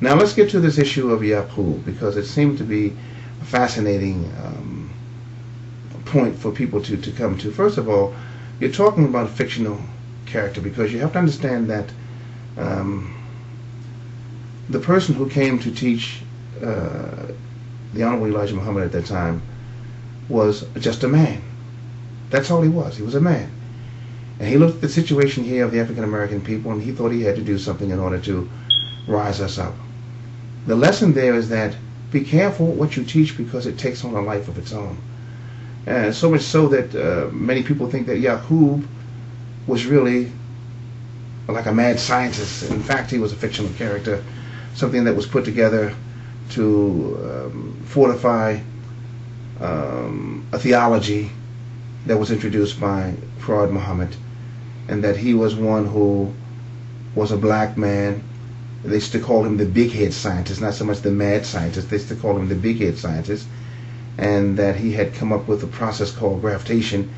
Now let's get to this issue of Yaqub, because it seemed to be a fascinating point for people to come to. First of all, you're talking about a fictional character, because you have to understand that the person who came to teach the Honorable Elijah Muhammad at that time was just a man. That's all he was. He was a man. And he looked at the situation here of the African American people, and he thought he had to do something in order to rise us up. The lesson there is that be careful what you teach, because it takes on a life of its own. And so much so that many people think that Yaqub was really like a mad scientist. In fact, he was a fictional character, something that was put together to fortify a theology that was introduced by Fard Muhammad, and that he was one who was a black man. They used to call him the big head scientist, not so much the mad scientist. They used to call him the big head scientist, and that he had come up with a process called graftation,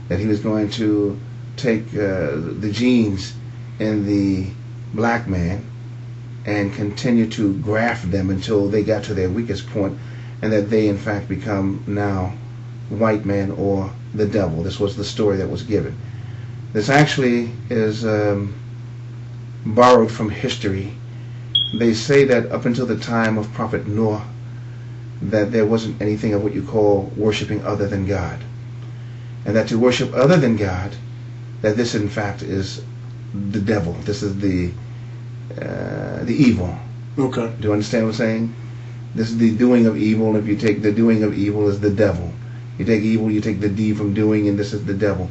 that he was going to take the genes in the black man and continue to graft them until they got to their weakest point, and that they in fact become now white man or the devil. This was the story that was given. This actually is borrowed from history. They say that up until the time of Prophet Noah, that there wasn't anything of what you call worshiping other than God, and that to worship other than God, that this in fact is the devil. This is the evil. Okay. Do you understand what I'm saying? This is the doing of evil. If you take the doing of evil as the devil, you take evil, you take the D from doing, and this is the devil.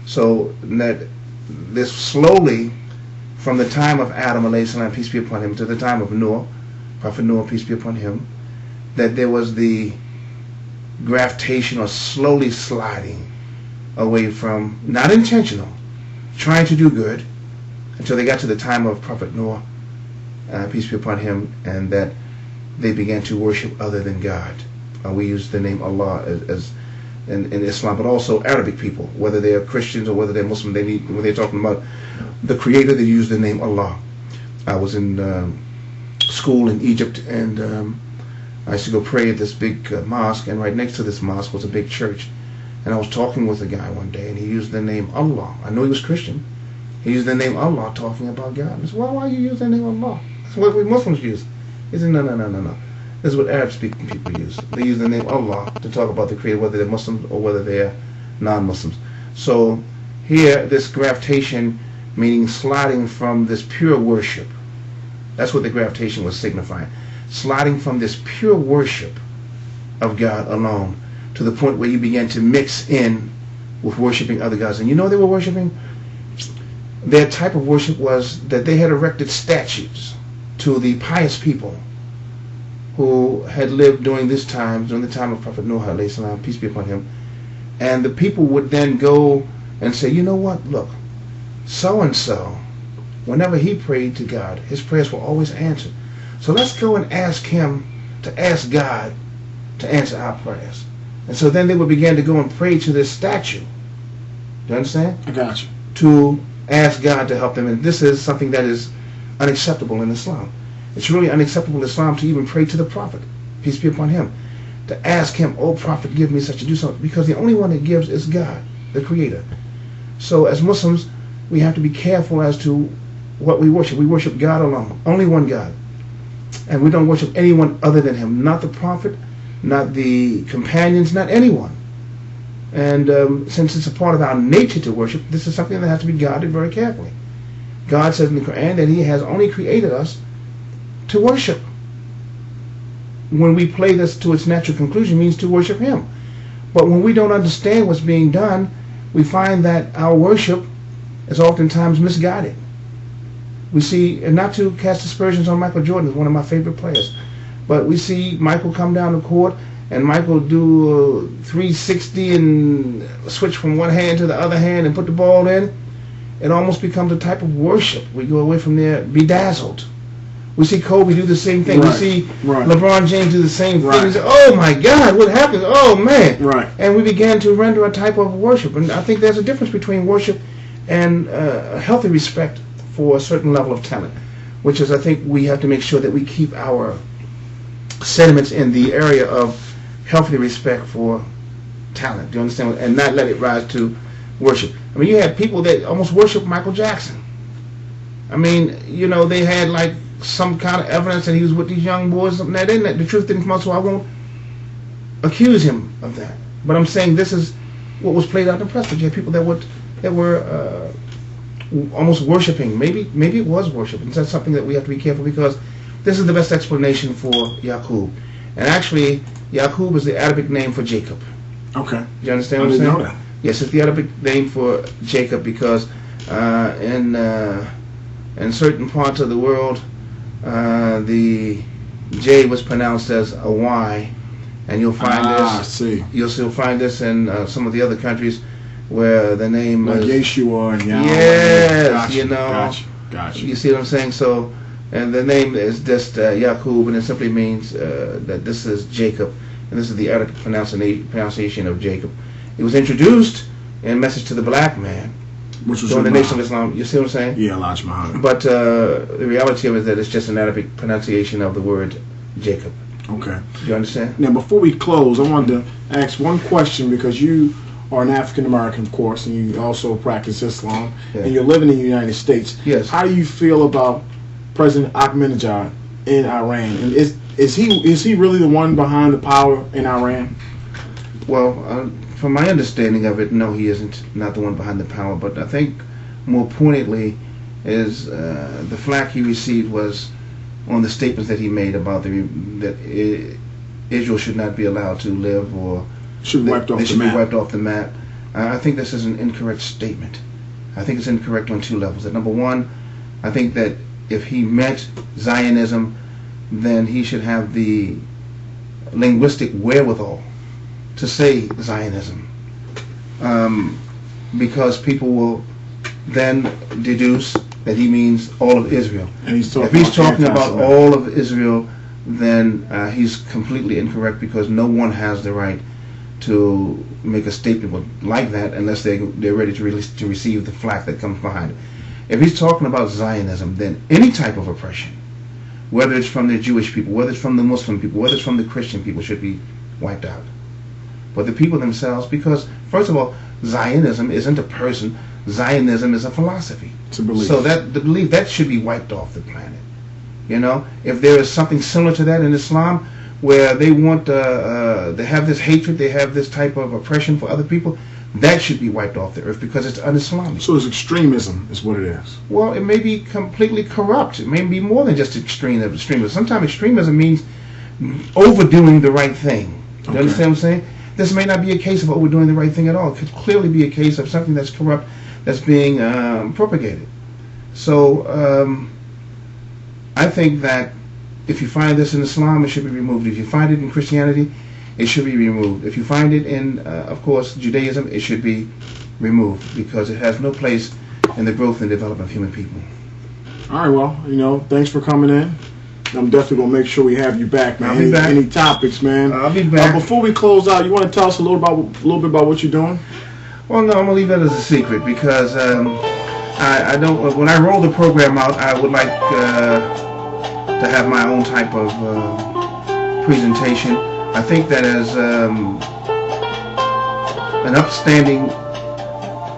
So that this slowly, from the time of Adam alayhi salam, peace be upon him, to the time of Noah, Prophet Noah, peace be upon him, that there was the graftation, or slowly sliding away from, not intentional, trying to do good, until they got to the time of Prophet Noah, peace be upon him, and that they began to worship other than God. We use the name Allah as in Islam, but also Arabic people, whether they are Christians or whether they're Muslim, when they're talking about the Creator, they use the name Allah. I was in school in Egypt, and I used to go pray at this big mosque, and right next to this mosque was a big church. And I was talking with a guy one day, and he used the name Allah. I know he was Christian. He used the name Allah talking about God. I said, well, why you use the name Allah? That's what we Muslims use. He said, no. This is what Arab-speaking people use. They use the name Allah to talk about the Creator, whether they're Muslims or whether they're non-Muslims. So here, this graftation, meaning sliding from this pure worship. That's what the graftation was signifying. Sliding from this pure worship of God alone to the point where you began to mix in with worshiping other gods. And you know what they were worshiping? Their type of worship was that they had erected statues to the pious people who had lived during the time of Prophet Noah alayhi salam, peace be upon him. And the people would then go and say, you know what, look, so-and-so, whenever he prayed to God, his prayers were always answered. So let's go and ask him to ask God to answer our prayers. And so then they would begin to go and pray to this statue. Do you understand? I got you. To ask God to help them. And this is something that is unacceptable in Islam. It's really unacceptable in Islam to even pray to the Prophet, peace be upon him, to ask him, oh Prophet, give me such, to do something, because the only one that gives is God, the Creator. So as Muslims, we have to be careful as to what we worship. We worship God alone, only one God. And we don't worship anyone other than him, not the Prophet, not the companions, not anyone. And since it's a part of our nature to worship, this is something that has to be guarded very carefully. God says in the Quran that he has only created us to worship. When we play this to its natural conclusion, it means to worship him. But when we don't understand what's being done, we find that our worship is oftentimes misguided. We see, and not to cast aspersions on Michael Jordan, who's one of my favorite players, but we see Michael come down the court and Michael do a 360 and switch from one hand to the other hand and put the ball in. It almost becomes a type of worship. We go away from there bedazzled. We see Kobe do the same thing. Right. We see Right. LeBron James do the same thing. Right. We say, oh my God, what happened? Oh man. Right. And we began to render a type of worship. And I think there's a difference between worship and a healthy respect for a certain level of talent. which is I think we have to make sure that we keep our sentiments in the area of healthy respect for talent. Do you understand? And not let it rise to worship. I mean, you had people that almost worship Michael Jackson. I mean, you know, they had like some kind of evidence that he was with these young boys. Something that the truth didn't come out, so I won't accuse him of that. But I'm saying this is what was played out in the press. But you had people that were almost worshiping. Maybe it was worship, and that's something that we have to be careful, because this is the best explanation for Yaqub. And actually, Yaqub is the Arabic name for Jacob. Okay. You understand what I'm saying? Know that. Yes, it's the Arabic name for Jacob, because in certain parts of the world, the J was pronounced as a Y, and you'll find this. You'll still find this in some of the other countries where the name like is Yeshua and Yahweh. Yes, gotcha, you know. Gotcha. You see what I'm saying? So, and the name is just Yaqub, and it simply means that this is Jacob, and this is the Arabic pronunciation of Jacob. It was introduced in Message to the Black Man, which was during the Nation of Islam. You see what I'm saying? Yeah, Elijah Muhammad. But the reality of it is that it's just an Arabic pronunciation of the word Jacob. Okay. Do you understand? Now, before we close, I wanted to ask one question, because you are an African American, of course, and you also practice Islam, and you're living in the United States. Yes. How do you feel about President Ahmadinejad in Iran? And is he really the one behind the power in Iran? Well, from my understanding of it, no, he isn't. Not the one behind the power. But I think more poignantly is the flack he received was on the statements that he made about that Israel should not be allowed to live, or should be wiped off the map. I think this is an incorrect statement. I think it's incorrect on two levels. That number one, I think that if he meant Zionism, then he should have the linguistic wherewithal to say Zionism, because people will then deduce that he means all of Israel. And if he's talking about all of Israel, then he's completely incorrect, because no one has the right to make a statement like that unless they're ready to receive the flack that comes behind it. If he's talking about Zionism, then any type of oppression, whether it's from the Jewish people, whether it's from the Muslim people, whether it's from the Christian people, should be wiped out. But the people themselves, because first of all, Zionism isn't a person. Zionism is a philosophy. It's a belief. So the belief that should be wiped off the planet. You know, if there is something similar to that in Islam, where they want they have this hatred, they have this type of oppression for other people, that should be wiped off the earth, because it's un-Islamic. So it's extremism is what it is. Well, it may be completely corrupt. It may be more than just extremism. Sometimes extremism means overdoing the right thing. You understand what I'm saying? This may not be a case of overdoing the right thing at all. It could clearly be a case of something that's corrupt that's being propagated. So I think that if you find this in Islam, it should be removed. If you find it in Christianity, it should be removed. If you find it in, of course, Judaism, it should be removed, because it has no place in the growth and development of human people. All right, well, you know, thanks for coming in. I'm definitely going to make sure we have you back, man. I'll be back. Any topics, man? I'll be back. Before we close out, you want to tell us a little bit about what you're doing? Well, no, I'm going to leave that as a secret, because I don't. When I roll the program out, I would like to have my own type of presentation. I think that as an upstanding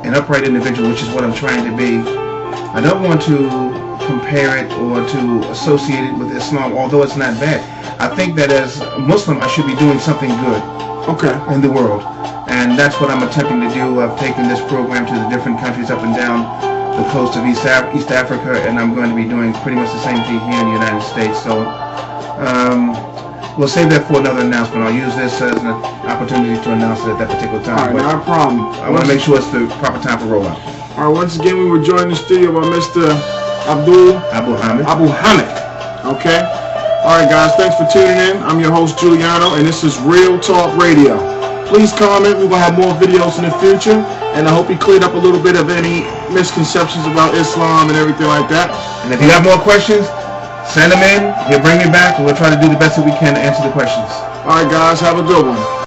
and upright individual, which is what I'm trying to be, I don't want to compare it or to associate it with Islam, although it's not bad. I think that as a Muslim, I should be doing something good in the world. And that's what I'm attempting to do. I've taken this program to the different countries up and down the coast of East Africa, and I'm going to be doing pretty much the same thing here in the United States. So we'll save that for another announcement. I'll use this as an opportunity to announce it at that particular time. All right, no problem. I want to make sure it's the proper time for rollout. All right, once again, we were joined in the studio by Mr. Abu Hamid. Okay? All right, guys, thanks for tuning in. I'm your host, Giuliano, and this is Real Talk Radio. Please comment. We're going to have more videos in the future, and I hope we cleared up a little bit of any misconceptions about Islam and everything like that. And if you have more questions, send them in. He'll bring me back, and we'll try to do the best that we can to answer the questions. All right, guys, have a good one.